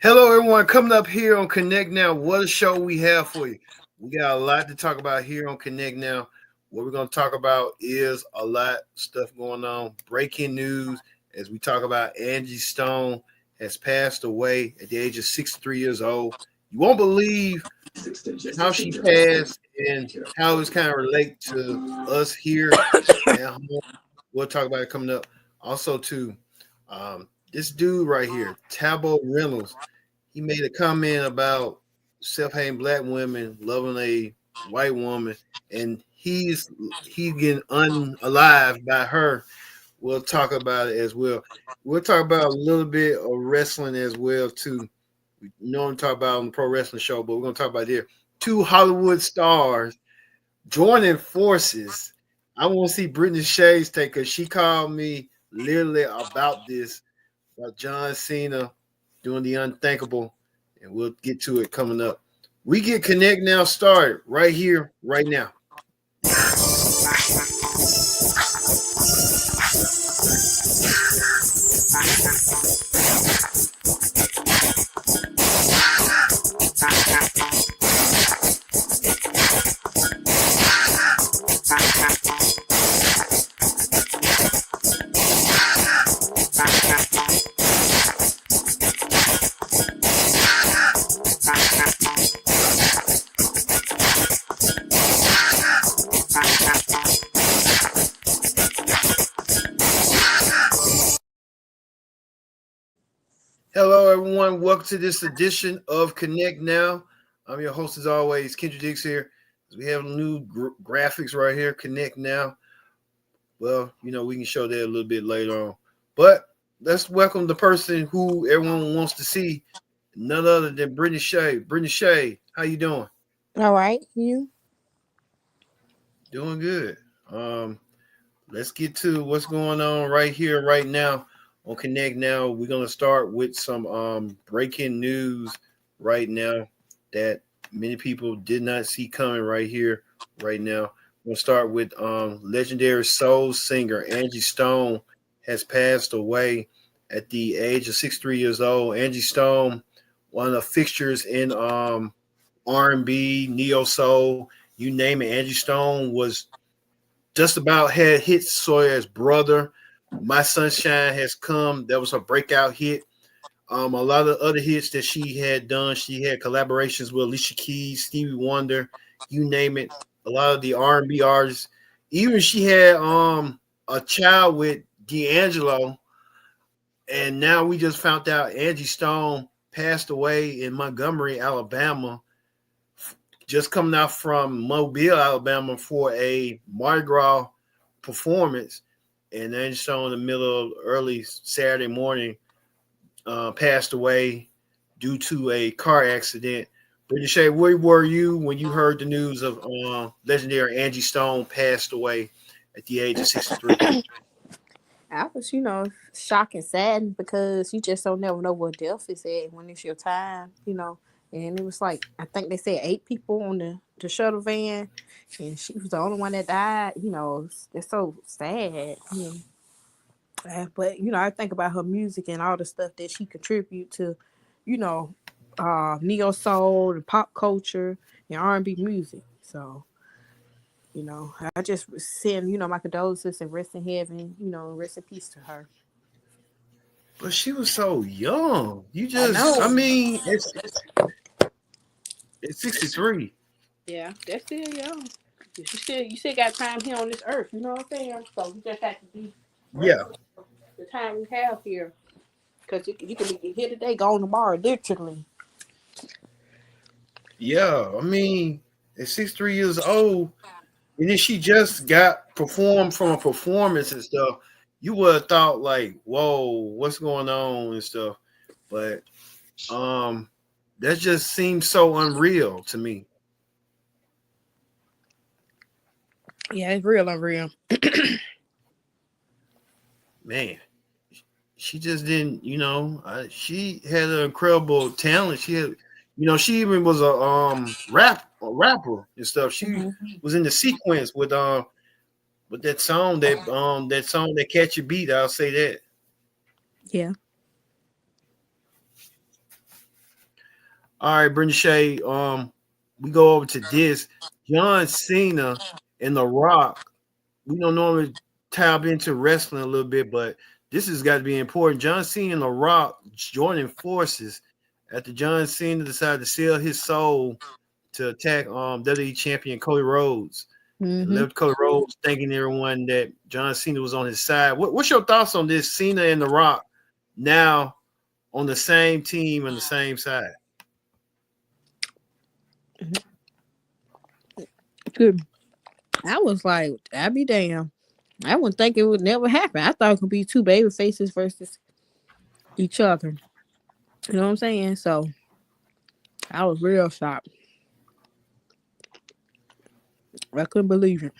Hello, everyone. Coming up here on Connect Now. What a show we have for you. We got a lot to talk about here on Connect Now. What we're going to talk about is a lot of stuff going on. Breaking news as we talk about Angie Stone has passed away at the age of 63 years old. You won't believe how she passed and how it's kind of relate to us here at home. We'll talk about it coming up. Also, too, this dude right here, Tabo Reynolds, he made a comment about self-hating black women loving a white woman, and he's getting unalived by her. We'll talk about it as well. We'll talk about a little bit of wrestling as well too. We normally talk about on the pro wrestling show, but we're gonna talk about here two Hollywood stars joining forces. I want to see Brittany Shades take because she called me literally about this, about John Cena doing the unthinkable, and we'll get to it coming up. We get Connect Now started right here, right now. Hello, everyone. Welcome to this edition of Connect Now. I'm your host, as always, Kendra Dix here. We have new graphics right here, Connect Now. Well, we can show that a little bit later on. But let's welcome the person who everyone wants to see, none other than Brittany Shea. Brittany Shea, how you doing? All right, you? Doing good. Let's get to what's going on right here, right now on Connect Now. We're gonna start with some breaking news right now that many people did not see coming right here, right now. We'll start with legendary soul singer Angie Stone has passed away at the age of 63 years old. Angie Stone, one of the fixtures in R&B, neo soul, you name it. Angie Stone was just about had hits Sawyer's Brother. My Sunshine Has Come. That was her breakout hit. A lot of other hits that she had done. She had collaborations with Alicia Keys, Stevie Wonder, you name it. A lot of the R&B artists. Even she had a child with D'Angelo. And now we just found out Angie Stone passed away in Montgomery, Alabama, just coming out from Mobile, Alabama for a Mardi Gras performance. And then so in the middle of early Saturday morning, passed away due to a car accident. Brittany Shea, where were you when you heard the news of legendary Angie Stone passed away at the age of 63? I was, shocked and saddened because you just don't never know what death is at when it's your time. And it was like, I think they said 8 people on the shuttle van, and she was the only one that died. It's so sad. But, I think about her music and all the stuff that she contribute to, you know, neo soul and pop culture and R&B music. So, I just send, my condolences and rest in heaven, rest in peace to her. But she was so young. I know. It's 63. Yeah, that's still young. You still got time here on this earth. You know what I'm saying? So we just have to be Yeah. grateful for the time we have here, because you can be here today, gone tomorrow, literally. Yeah. At 63 years old, and then she just got performed from a performance and stuff. You would have thought like, whoa, what's going on and stuff. But that just seems so unreal to me. Yeah, it's real unreal. Man, she just didn't, she had an incredible talent. She had, she even was a rapper and stuff. She Mm-hmm. was in the sequence with that song that Catch Your Beat. I'll say that. Yeah. All right, Brenda Shay. We go over to this. John Cena and The Rock. We don't normally tap into wrestling a little bit, but this has got to be important. John Cena and The Rock joining forces after John Cena decided to sell his soul to attack WWE champion Cody Rhodes. And left Cody Rhodes thanking everyone that John Cena was on his side. What's your thoughts on this? Cena and The Rock now on the same team and the same side. Good. I was like, I'd be damn. I wouldn't think it would never happen. I thought it could be two baby faces versus each other. You know what I'm saying? So I was real shocked. I couldn't believe it.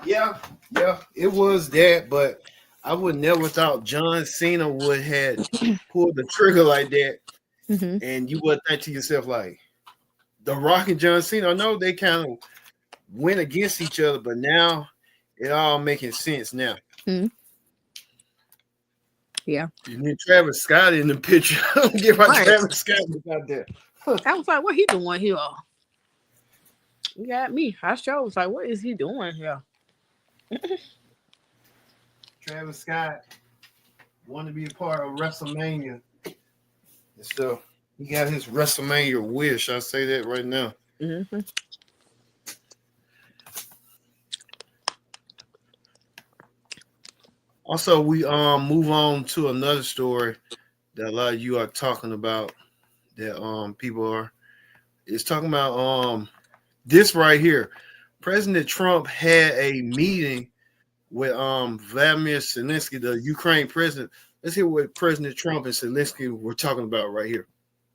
Yeah, it was that, but I would never thought John Cena would have pulled the trigger like that, and you would think to yourself like, The Rock and John Cena. I know they kind of went against each other, but now it all making sense now. Yeah. And then Travis Scott in the picture. I don't get my Travis Scott out there. I was like, what he doing here? You got me. I sure was like, what is he doing here? Travis Scott wanted to be a part of WrestleMania and stuff. He got his WrestleMania wish. I'll say that right now. Also, we move on to another story that a lot of you are talking about. That people are is talking about this right here. President Trump had a meeting with Vladimir Zelensky, the Ukraine president. Let's hear what President Trump and Zelensky were talking about right here.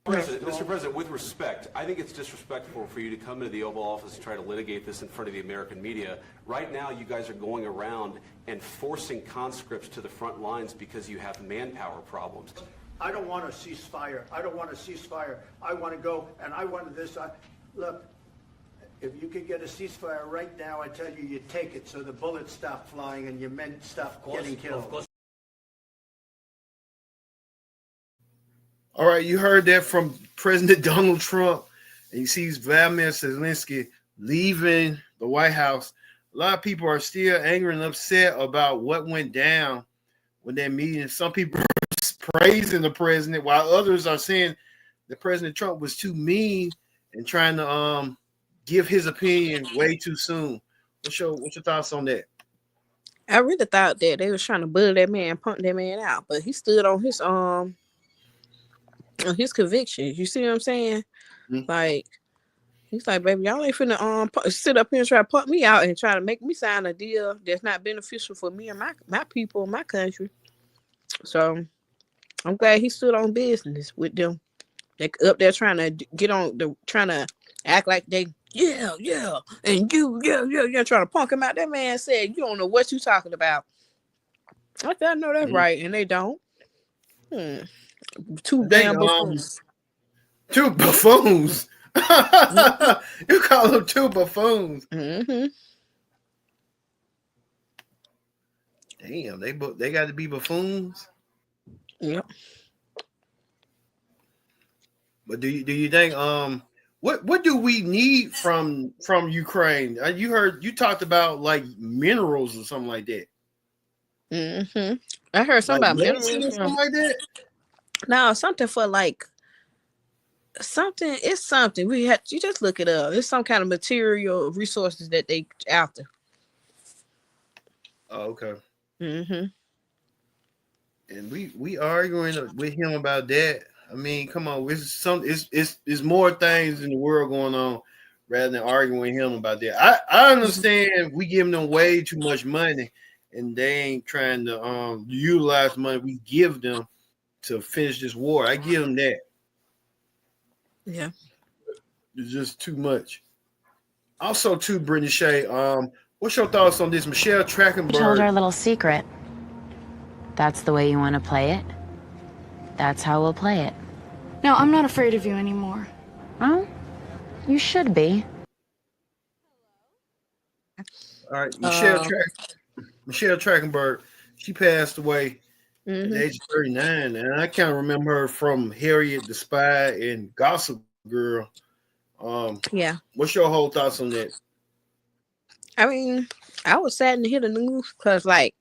Mr. President, with respect, I think it's disrespectful for you to come into the Oval Office and try to litigate this in front of the American media. Right now, you guys are going around and forcing conscripts to the front lines because you have manpower problems. I don't want a ceasefire. I don't want a ceasefire. I want to go, and I want this. Look, if you could get a ceasefire right now, I tell you, you take it so the bullets stop flying and your men stop getting killed. All right, you heard that from President Donald Trump, and you see Vladimir Zelensky leaving the White House. A lot of people are still angry and upset about what went down with that meeting. Some people are praising the president, while others are saying that President Trump was too mean and trying to give his opinion way too soon. What's your thoughts on that? I really thought that they was trying to bully that man, punk that man out, but he stood on his convictions. You see what I'm saying? Like, he's like, baby, y'all ain't finna sit up here and try to pump me out and try to make me sign a deal that's not beneficial for me and my people, my country. So I'm glad he stood on business with them. They up there trying to trying to act like they, and you, trying to punk him out. That man said, you don't know what you talking about. I said, I know that's right, and they don't. Two damn buffoons. Two buffoons. You call them two buffoons. Damn, they got to be buffoons. Yep. But do you think what do we need from Ukraine? You talked about like minerals or something like that. I heard something about minerals or something like that. No, something for like something. It's something you just look it up. It's some kind of material resources that they after. Oh, okay. And we arguing with him about that. I mean, come on, it's more things in the world going on rather than arguing with him about that. I understand we giving them way too much money and they ain't trying to utilize money we give them to finish this war. I give them that. Yeah. It's just too much. Also, too, Brittany Shay, what's your thoughts on this? Michelle Trachtenberg. We told our little secret. That's the way you want to play it? That's how we'll play it. No, I'm not afraid of you anymore. Oh, you should be. All right, Uh, Michelle Trachtenberg, she passed away at the hmm age of 39, and I kind of remember her from Harriet the Spy and Gossip Girl. yeah. What's your whole thoughts on that? I mean, I was sad to hear the news because, like,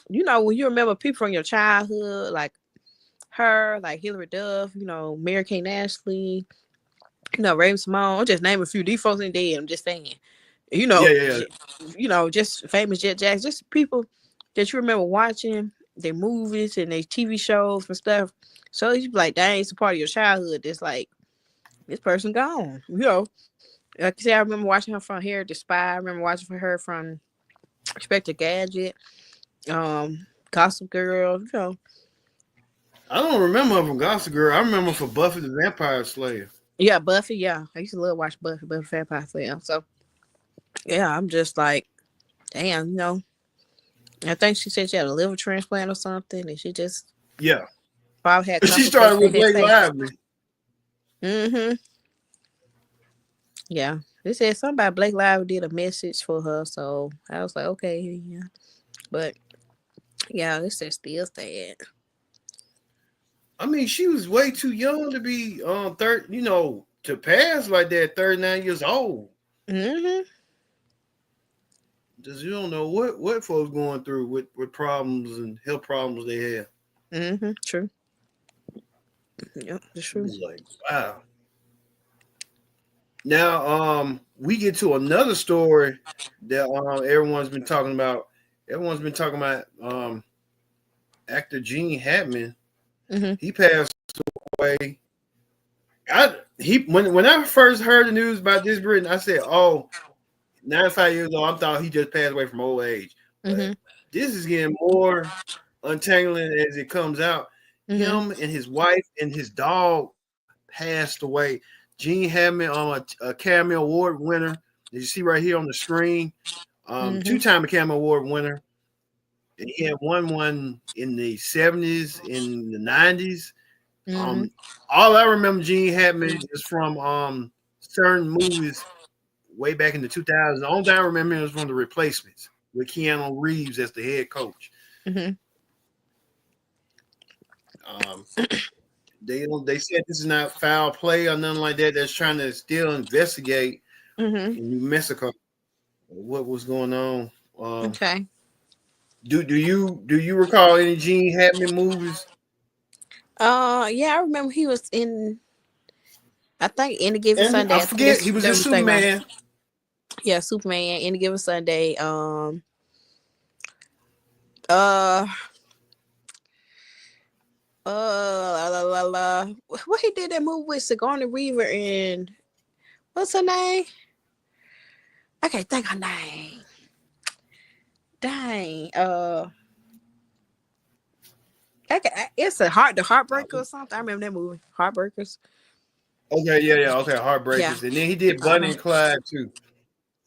when you remember people from your childhood, like her, like Hillary Duff, Mary Kate Ashley, Raven Simone. I'll just name a few. These folks ain't dead. I'm just saying. You Yeah, know, yeah, yeah. just famous Jet Jacks, just people that you remember watching their movies and their TV shows and stuff. So you be like, dang, it's a part of your childhood. It's like this person gone. Like I said, I remember watching her from Here the Spy. I remember watching for her from Inspector Gadget, Gossip Girl. I don't remember her from Gossip Girl. I remember her for Buffy the Vampire Slayer. Yeah, Buffy. Yeah, I used to love watch Buffy Vampire Slayer. So yeah, I'm just like, damn. I think she said she had a liver transplant or something, and she just Yeah, probably had she started complications with in that Blake state. Lively. Mm-hmm. Yeah. They said something about Blake Lively did a message for her, so I was like, okay, yeah. But yeah, this is still sad. I mean, she was way too young to be to pass like that. 39 years old. Mm-hmm. Just you don't know what folks going through with problems and health problems they have. Mm-hmm. True. Yep, it's true. It's like, wow. Now, we get to another story that everyone's been talking about. Everyone's been talking about actor Gene Hackman. Mm-hmm. He passed away. When I first heard the news about this, Britain, I said, "Oh, 95 years old." I thought he just passed away from old age. But Mm-hmm. this is getting more untangling as it comes out. Mm-hmm. Him and his wife and his dog passed away. Gene Hackman, a Academy Award winner. You see right here on the screen, Mm-hmm. two-time Academy Award winner. And he had won one in the 70s, in the 90s. Mm-hmm. All I remember Gene Hackman is from certain movies way back in the 2000s. The only thing I remember is from The Replacements with Keanu Reeves as the head coach. Mm-hmm. They said this is not foul play or nothing like that. That's trying to still investigate Mm-hmm. in New Mexico what was going on. Okay. Do you recall any Gene Hackman movies? Yeah, I remember he was in. I think Any Given And Sunday. I forget he was in Superman. Yeah, Superman. Any Given Sunday. What he did that movie with Sigourney Weaver and what's her name? I can't think her name. Dang. It's the Heartbreaker or something. I remember that movie, Heartbreakers. Okay, yeah, okay, Heartbreakers, Yeah. and then he did Bunny and Clyde too.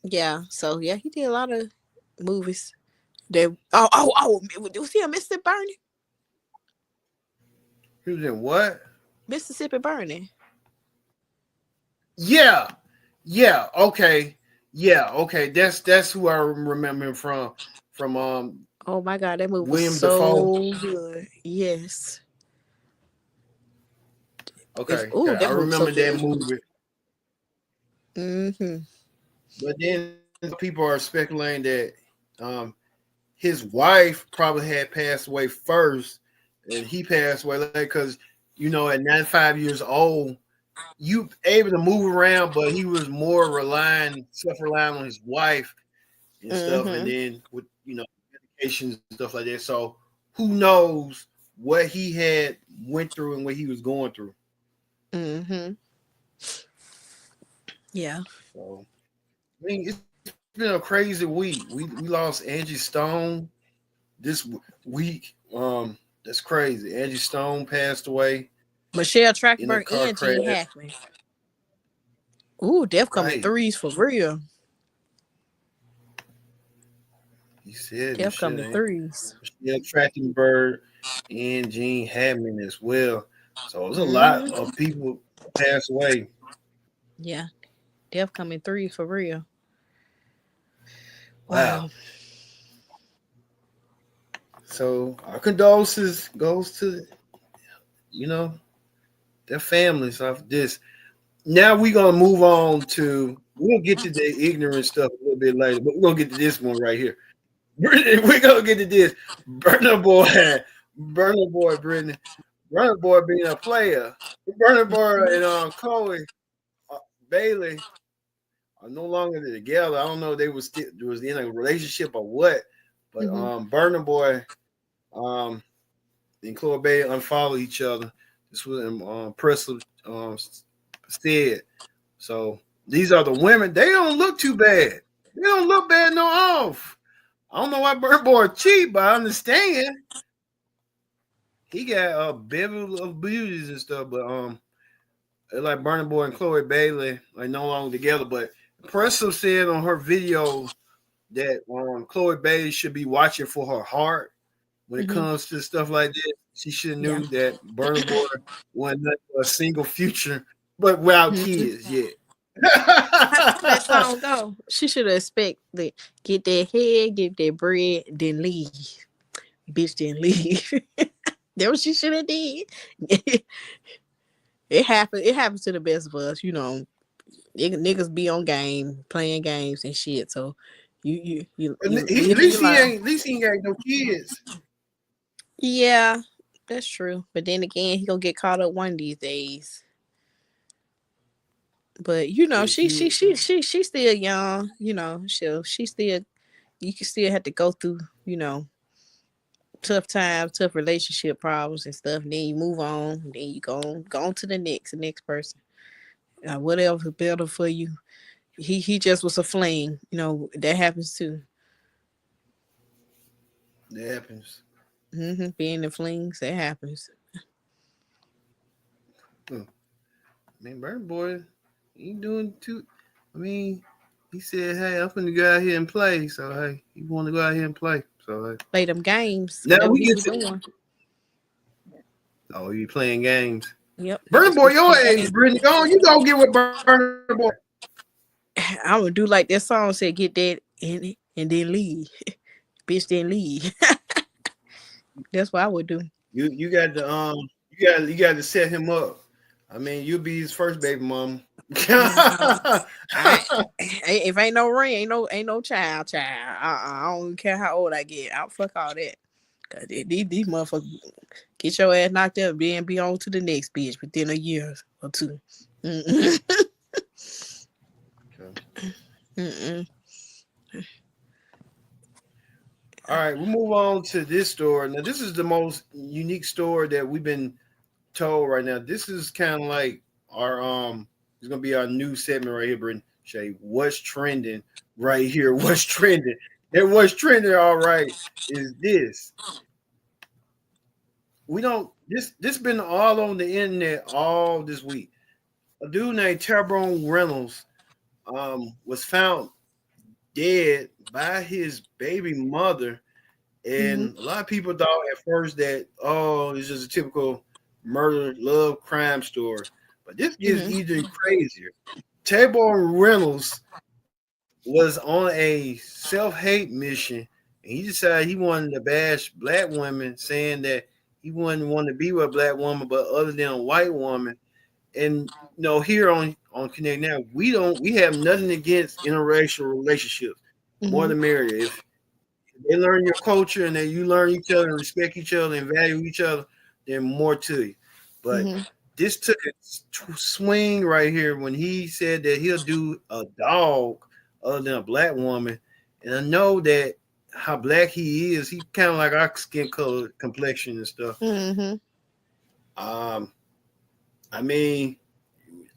Yeah. So yeah, he did a lot of movies. Was he a Mississippi Burning? He was in what? Mississippi Burning. Yeah, okay, That's who I remember him from. Oh my God, that movie William was so Dafoe. good. Yes. Okay, That I movie was remember so that good. movie. Mm-hmm. But then people are speculating that his wife probably had passed away first, and he passed away later because at 95 years old, you able to move around, but he was more self-reliant on his wife and stuff, and then with medications and stuff like that. So who knows what he had went through and what he was going through. Mm-hmm. Yeah. So I mean, it's been a crazy week. We lost Angie Stone this week. That's crazy. Angie Stone passed away. Michelle in a Trachtenberg car and Gene crash. Hackman. Ooh, death coming Right. threes for real. He said Death coming threes. Michelle Trachtenberg and Gene Hackman as well. So there's a lot of people passed away. Yeah. Death coming threes for real. Wow. So our condolences goes to their families of this. Now we're gonna move on to we'll get to the ignorant stuff a little bit later, but we're gonna get to this one right here. We're gonna get to this. Burner Boy, Brittany. Burner Boy being a player. Burner Boy and Chloe Bailey are no longer together. I don't know if they was in a relationship or what, but Burner Boy and Chloe Bailey unfollow each other. This was Presley said. So these are the women. They don't look too bad. They don't look bad no off. I don't know why Burner Boy cheap, but I understand. He got a bevy of beauties and stuff, but like Burner Boy and Chloe Bailey are no longer together. But Presley said on her video that Chloe Bailey should be watching for her heart when it comes to stuff like this. She should have knew that Burner Boy wasn't a single future, but without kids yet. That song go. She should have expected get that head, get that bread, then leave. Bitch, then leave. That's what she should have did. It happened. It happens to the best of us, you know. Niggas be on game, playing games and shit. So you at least he ain't got no kids. Yeah, that's true. But then again, he gonna get caught up one of these days. But you know, she's still young. You know, she still you can still have to go through, you know, tough times, tough relationship problems and stuff. And then you move on. Then you go on to the next person. Whatever's better for you. He just was a fling. You know, that happens too. That happens. Being the flings, that happens. I mean, Burner Boy, he doing too. I mean, he said, "Hey, I'm gonna go out here and play." So hey, he want to go out here and play. So hey, play them games. Now we get to. Oh, you playing games? Yep. Burner Boy, your age, Brittany. Go on, you gonna get with Burner Boy. I would do like that song said, get that in and then leave. Bitch, then leave. That's what I would do. You got to you got to set him up. I mean, you'll be his first baby mom. If ain't no ring, ain't no child. I don't care how old I get. I'll fuck all that. Cause these motherfuckers get your ass knocked up, then be on to the next bitch within a year or two. All right, we'll move on to this story. Now, this is the most unique story that we've been told right now. This is kind of like our it's gonna be our new segment right here, Brittany. Shay, what's trending right here? What's trending? And what's trending, all right, is this. This been all on the internet all this week. A dude named Tyrone Reynolds was found dead by his baby mother, and a lot of people thought at first that it's just a typical murder, love, crime story, but this is even crazier. Tyrone Reynolds was on a self-hate mission, and he decided he wanted to bash black women, saying that he wouldn't want to be with a black woman, but other than a white woman. And here on Connect Now, we have nothing against interracial relationships. More the merrier. If they learn your culture and then you learn each other and respect each other and value each other, then more to you. But this took a swing right here when he said that he'll do a dog other than a black woman. And I know that how black he is, he kind of like our skin color, complexion and stuff. I mean,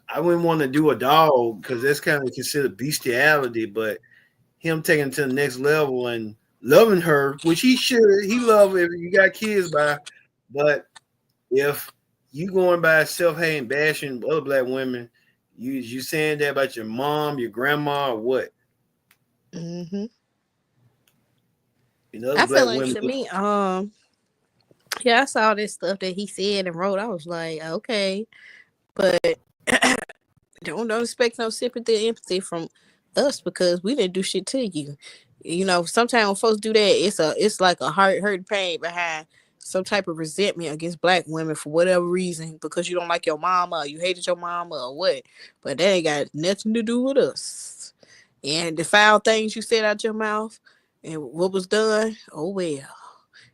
I wouldn't want to do a dog because that's kind of considered bestiality, but him taking it to the next level and loving her, which he love if you got kids by, but if you going by self-hating, bashing other black women, you saying that about your mom, your grandma, or what? I feel like to me, yeah, I saw this stuff that he said and wrote. I was like, okay, but don't expect no sympathy or empathy from us because we didn't do shit to you. sometimes when folks do that, it's like a hurt pain behind some type of resentment against black women for whatever reason, because you don't like your mama, or you hated your mama, or what. But that ain't got nothing to do with us. And the foul things you said out your mouth and what was done, oh well.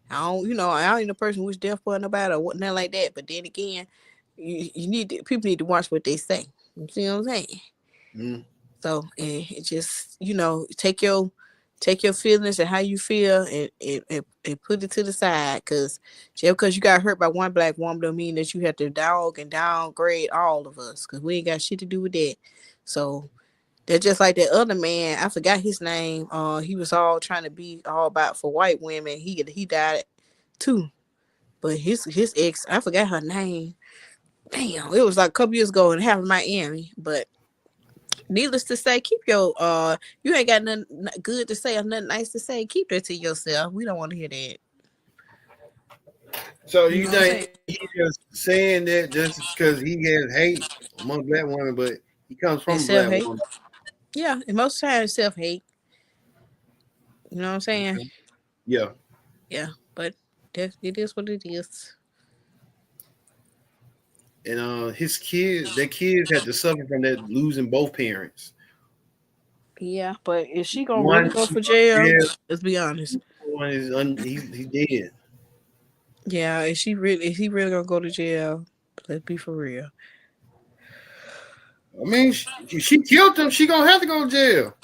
I ain't a person who's deaf for nobody or nothing like that. But then again, people need to watch what they say. You see what I'm saying? Mm. So it just, take your feelings and how you feel and put it to the side, because just because you got hurt by one black woman don't mean that you have to dog and downgrade all of us, because we ain't got shit to do with that. So they're just like that other man. I forgot his name. He was all trying to be all about for white women. He died too, but his ex, I forgot her name. Damn, it was like a couple years ago and half of Miami. But needless to say, keep your you ain't got nothing good to say or nothing nice to say. Keep that to yourself. We don't want to hear that. So you think he's just saying that just because he has hate among black women, but he comes from a black Self-hate. woman? Yeah, and most times self-hate. You know what I'm saying? Okay. Yeah. Yeah, but it is what it is. And their kids had to suffer from that, losing both parents. Yeah, but is she gonna One, really go for jail? yeah, Let's be honest. one is he's dead. Yeah, is he really gonna go to jail? Let's be for real. I mean, she killed him. She gonna have to go to jail.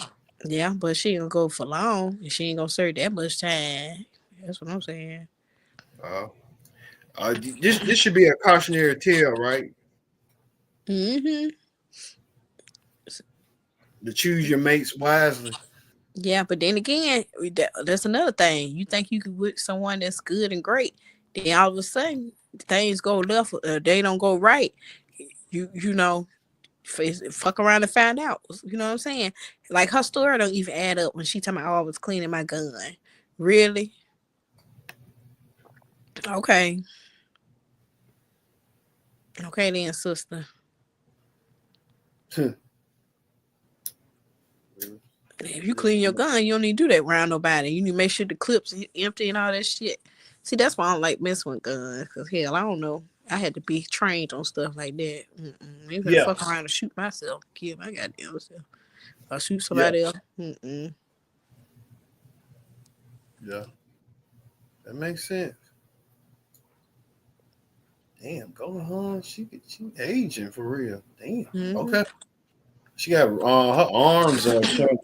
Yeah, but she ain't gonna go for long, and she ain't gonna serve that much time. That's what I'm saying. This should be a cautionary tale, right? Mm-hmm. To choose your mates wisely. Yeah, but then again, that's another thing. You think you could with someone that's good and great, then all of a sudden things go left, they don't go right. You know, fuck around and find out. You know what I'm saying? Like her story don't even add up when she talking about, I was cleaning my gun. Really? Okay. Okay then, sister. If you clean your gun, you don't need to do that around nobody. You need to make sure the clips are empty and all that shit. See, that's why I don't like messing with guns. Because, hell, I don't know. I had to be trained on stuff like that. You can fuck around and shoot myself, kill my goddamn self. Or shoot somebody else. Yeah, that makes sense. Damn, go home. She aging for real. Damn. Okay. She got her arms on shoulder.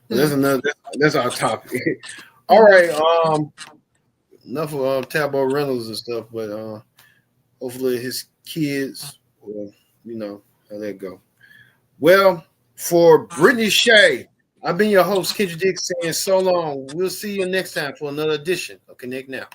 That's our topic. All right. Enough of Talbot Reynolds and stuff, but hopefully his kids will, how that go. Well, for Brittany Shea, I've been your host, Kendrick Dick, saying so long. We'll see you next time for another edition of Connect Now.